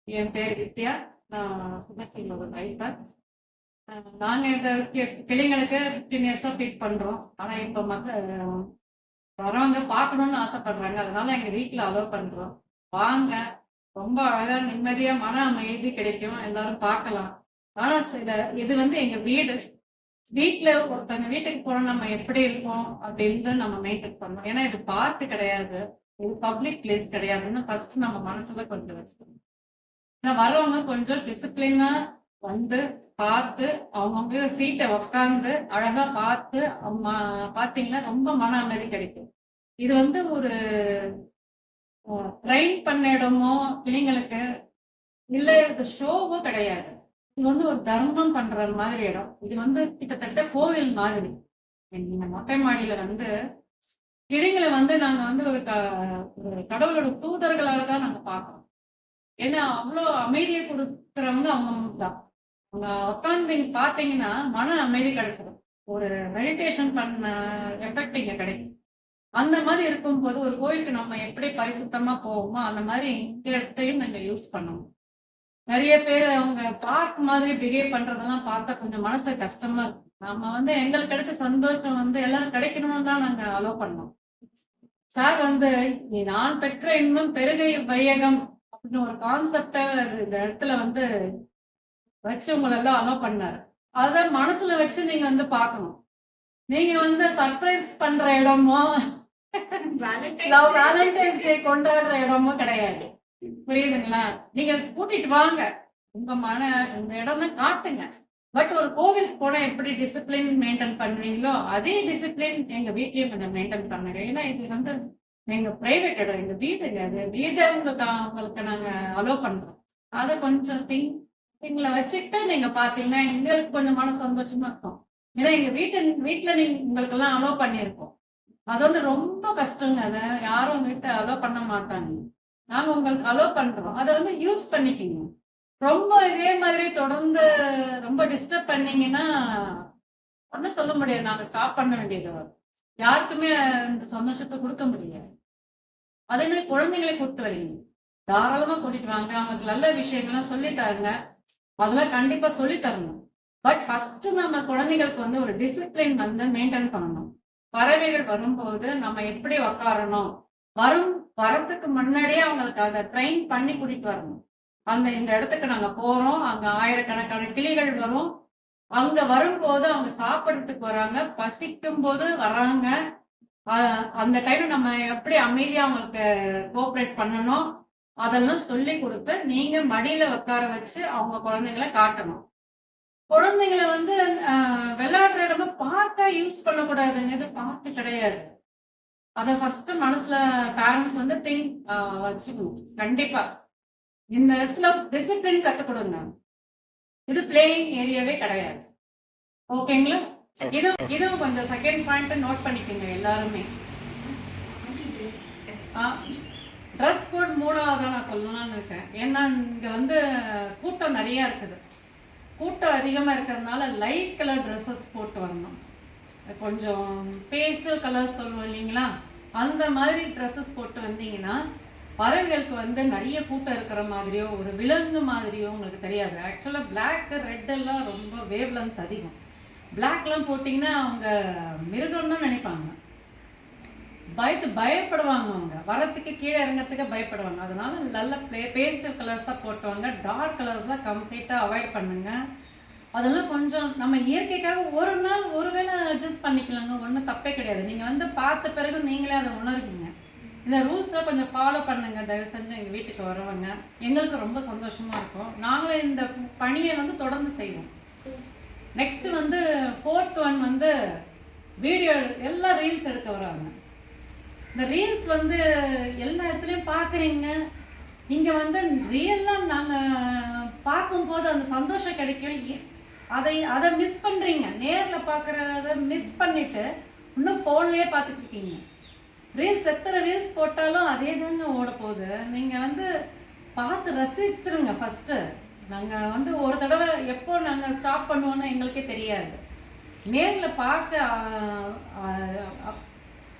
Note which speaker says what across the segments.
Speaker 1: என் பேர் வித்யா. நான் சுதர்ஷனோட வைஃபர். நாங்க இந்த கிளைங்களுக்கு 15 இயர்ஸா ஃபீட் பண்றோம். ஆனா இப்ப வரவங்க பார்க்கணும்னு ஆசைப்படுறாங்க. அதனால எங்க வீட்ல அலோவ் பண்றோம். வாங்க. ரொம்ப அழகா நிம்மதியா மன அமைதி கிடைக்கும். எல்லாரும் பார்க்கலாம். ஆனா இது எங்க வீடு. வீட்ல ஒருத்தவங்க வீட்டுக்கு போனா நம்ம எப்படி இருப்போம் அப்படின்னு நம்ம மெயின்டெயின் பண்ணணும். ஏன்னா இது பார்க் கிடையாது. இது பப்ளிக் பிளேஸ் கிடையாதுன்னு ஃபர்ஸ்ட் நம்ம மனசுல கொஞ்சம் வச்சுக்கணும். வரவங்க கொஞ்சம் டிசிப்ளினா வந்து பார்த்து அவங்கவுங்க சீட்டை உட்காந்து அழகா பார்த்து பார்த்தீங்கன்னா ரொம்ப மன அமைதி கிடைக்கும். இது ஒரு ட்ரெயின் பண்ண இடமோ பிள்ளைங்களுக்கு இல்ல ஷோவோ கிடையாது. இது ஒரு தர்மம் பண்ற மாதிரி இடம். இது கிட்டத்தட்ட கோவில் மாதிரி. நீங்க மொட்டை மாடியில கிளிங்களை நாங்க ஒரு கடவுளோட தூதர்களாக தான் நாங்க பார்க்கறோம். ஏன்னா அவ்வளோ அமைதியை கொடுக்குறவங்க அவங்க தான். அவங்க உட்காந்து பார்த்தீங்கன்னா மன அமைதி கிடைக்கும். ஒரு மெடிடேஷன் பண்ண எஃபெக்ட் இங்க கிடைக்கும். அந்த மாதிரி இருக்கும்போது ஒரு கோயிலுக்கு நம்ம எப்படி பரிசுத்தமா போவோமோ அந்த மாதிரி இந்த இடத்தையும் நாங்க யூஸ் பண்ணணும். நிறைய பேர் அவங்க பார்க் மாதிரி பிஹேவ் பண்றதெல்லாம் பார்த்தா கொஞ்சம் மனசு கஷ்டமா இருக்கும். நம்ம எங்களுக்கு கிடைச்ச சந்தோஷம் எல்லாரும் கிடைக்கணும்னு தான் நாங்க அலோவ் பண்ணோம். சார் நீ நான் பெற்ற இன்பம் பெருகை வையகம் அப்படின்னு ஒரு கான்செப்ட இந்த இடத்துல வச்சு உங்களெல்லாம் அலோவ் பண்ணாரு. அத மனசுல வச்சு நீங்க பார்க்கணும். நீங்க சர்ப்ரைஸ் பண்ற இடமோ வேலண்டைன்ஸ் டே கொண்டாடுற இடமோ கிடையாது. புரியுதுங்களா? நீங்க கூட்டிட்டு வாங்க. உங்க இந்த இடமே காட்டுங்க. பட் ஒரு கோவிலுக்கு போனா எப்படி டிசிப்ளின் மெயின்டைன் பண்ணுவீங்களோ அதே டிசிப்ளின் எங்க வீட்லயும் கொஞ்சம் மெயின்டைன் பண்ணுங்க. ஏன்னா இது எங்க பிரைவேட் இடம், எங்க வீடுங்க. அது வீட்டை உங்களுக்கு நாங்க அலோவ் பண்றோம். அதை கொஞ்சம் திங்க்ல வச்சுக்கிட்டு நீங்க பாத்தீங்கன்னா எங்களுக்கு கொஞ்சம் மன சந்தோஷமா இருக்கும். ஏன்னா எங்க வீட்டுல நீங்க உங்களுக்கு எல்லாம் அலோவ் பண்ணியிருக்கோம். அது ரொம்ப கஷ்டங்க. அதை யாரும் வீட்டை அலோவ் பண்ண மாட்டாங்க. நாங்க உங்களுக்கு அலோவ் பண்றோம். அதை யூஸ் பண்ணிக்கிங்க. ரொம்ப இதே மாதிரி தொடர்ந்து ரொம்ப டிஸ்டர்ப் பண்ணீங்கன்னா ஒன்றும் சொல்ல முடியாது. நாங்க ஸ்டாப் பண்ண வேண்டியது வரும். யாருக்குமே இந்த சந்தோஷத்தை கொடுக்க முடியாது. அதே மாதிரி குழந்தைங்களை கூப்பிட்டு வரீங்க, தாராளமா கூட்டிட்டு வாங்க. அவங்களுக்கு நல்ல விஷயங்கள்லாம் சொல்லித்தாருங்க. அதெல்லாம் கண்டிப்பா சொல்லி தரணும். பட் ஃபர்ஸ்ட் நம்ம குழந்தைகளுக்கு ஒரு டிசிப்ளின் மெயின்டைன் பண்ணணும். பறவைகள் வரும்போது நம்ம எப்படி உக்காரணும், வரத்துக்கு முன்னாடியே அவங்களுக்கு அதை ட்ரெயின் பண்ணி கூட்டிட்டு வரணும். இந்த இடத்துக்கு நாங்க போறோம், அங்க ஆயிரக்கணக்கான கிளிகள் வரும். அங்க வரும்போது அவங்க சாப்பிடறதுக்கு வராங்க, பசிக்கும் போது வராங்க. அந்த டைம்ல நம்ம எப்படி அமைதியா அவங்களுக்கு கோஆப்ரேட் பண்ணணும் அதெல்லாம் சொல்லி கொடுத்து நீங்க மடியில உட்கார வச்சு அவங்க குழந்தைங்களை காட்டணும். குழந்தைங்களை விளையாடுற இடமா பார்க்கா யூஸ் பண்ணக்கூடாதுங்க. இது பார்த்து கிடையாது. அதை ஃபர்ஸ்ட் மனசுல பேரண்ட்ஸ் திங்க் வச்சுக்கணும். கண்டிப்பா இந்த இடத்துல டிசிப்ளின் கத்துக் கொடுங்க. இது பிளேயிங் ஏரியாவே கிடையாது. ஓகேங்களா? இதுவும் கொஞ்சம் செகண்ட் பாயிண்ட் நோட் பண்ணிக்கோங்க எல்லாருமே. ட்ரெஸ் கோட் 3ஆவதா நான் சொல்லலாம்னு இருக்கேன். ஏன்னா இங்க கூட்டம் நிறைய இருக்குது. கூட்டம் அதிகமாக இருக்கிறதுனால லைட் கலர் ட்ரெஸ்ஸஸ் போட்டு வரணும். கொஞ்சம் பேஸ்டல் கலர் சொல்லுவோம் இல்லைங்களா, அந்த மாதிரி ட்ரெஸ்ஸஸ் போட்டு வந்தீங்கன்னா பறவைகளுக்கு நிறைய கூட்டம் இருக்கிற மாதிரியோ ஒரு விலங்கு மாதிரியோ உங்களுக்கு தெரியாது. ஆக்சுவலாக பிளாக் ரெட் எல்லாம் ரொம்ப வேவ் லென்த் அதிகம். பிளாக்லாம் போட்டிங்கன்னா அவங்க மிருகம் தான் நினைப்பாங்க. பயப்படுவாங்க. அவங்க வரத்துக்கு கீழே இறங்கிறதுக்கு பயப்படுவாங்க. அதனால நல்ல பேஸ்டல் கலர்ஸாக போட்டுவாங்க. டார்க் கலர்ஸ்லாம் கம்ப்ளீட்டாக அவாய்ட் பண்ணுங்க. அதெல்லாம் கொஞ்சம் நம்ம இயற்கைக்காக ஒரு நாள் ஒருவேளை அட்ஜஸ்ட் பண்ணிக்கலாங்க. ஒன்றும் தப்பே கிடையாது. நீங்கள் பார்த்த பிறகு நீங்களே அதை உணர்வீங்க. இந்த ரூல்ஸ்லாம் கொஞ்சம் ஃபாலோ பண்ணுங்க தயவு செஞ்சு. எங்கள் வீட்டுக்கு வரவங்க எங்களுக்கு ரொம்ப சந்தோஷமாக இருக்கும். நாங்கள் இந்த பணியை தொடர்ந்து செய்வோம். நெக்ஸ்ட் 4th ஒன் வீடியோ எல்லாம் ரீல்ஸ் எடுக்க வராங்க. இந்த ரீல்ஸ் எல்லா இடத்துலையும் பார்க்குறீங்க. இங்கே ரியலாக நாங்கள் பார்க்கும்போது அந்த சந்தோஷம் கிடைக்கும். அதை மிஸ் பண்ணுறீங்க. நேரில் பார்க்குறத மிஸ் பண்ணிவிட்டு இன்னும் ஃபோன்லேயே பார்த்துட்டு இருக்கீங்க. ரீல்ஸ் எத்தனை ரீல்ஸ் போட்டாலும் அதே தாங்க ஓட போகுது. நீங்கள் பார்த்து ரசிச்சிருங்க ஃபஸ்ட்டு. நாங்கள் ஒரு தடவை எப்போ நாங்கள் ஸ்டாப் பண்ணுவோன்னு எங்களுக்கே தெரியாது. நேரில் பார்க்க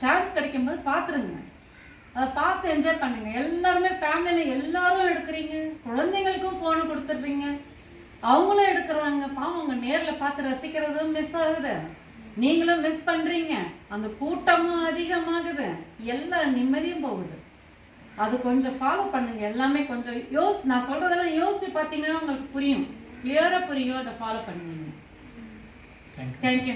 Speaker 1: சான்ஸ் கிடைக்கும்போது பார்த்துருங்க. அதை பார்த்து என்ஜாய் பண்ணுங்கள். எல்லாருமே ஃபேமிலியில் எல்லாரும் எடுக்கிறீங்க. குழந்தைங்களுக்கு ஃபோனு கொடுத்துட்றீங்க, அவங்களும் எடுக்கிறாங்க. பாவம் அவங்க நேரில் பார்த்து ரசிக்கிறதும் மிஸ் ஆகுது, நீங்களும் மிஸ் பண்ணுறீங்க, அந்த கூட்டமும் அதிகமாகுது, எல்லா நிம்மதியும் போகுது. அது கொஞ்சம் ஃபாலோ பண்ணுங்க. எல்லாமே கொஞ்சம் நான் சொல்கிறதெல்லாம் யோசிச்சு பார்த்தீங்கன்னா உங்களுக்கு புரியும், கிளியராக புரியும். அதை ஃபாலோ பண்ணுவீங்க. தேங்க்யூ.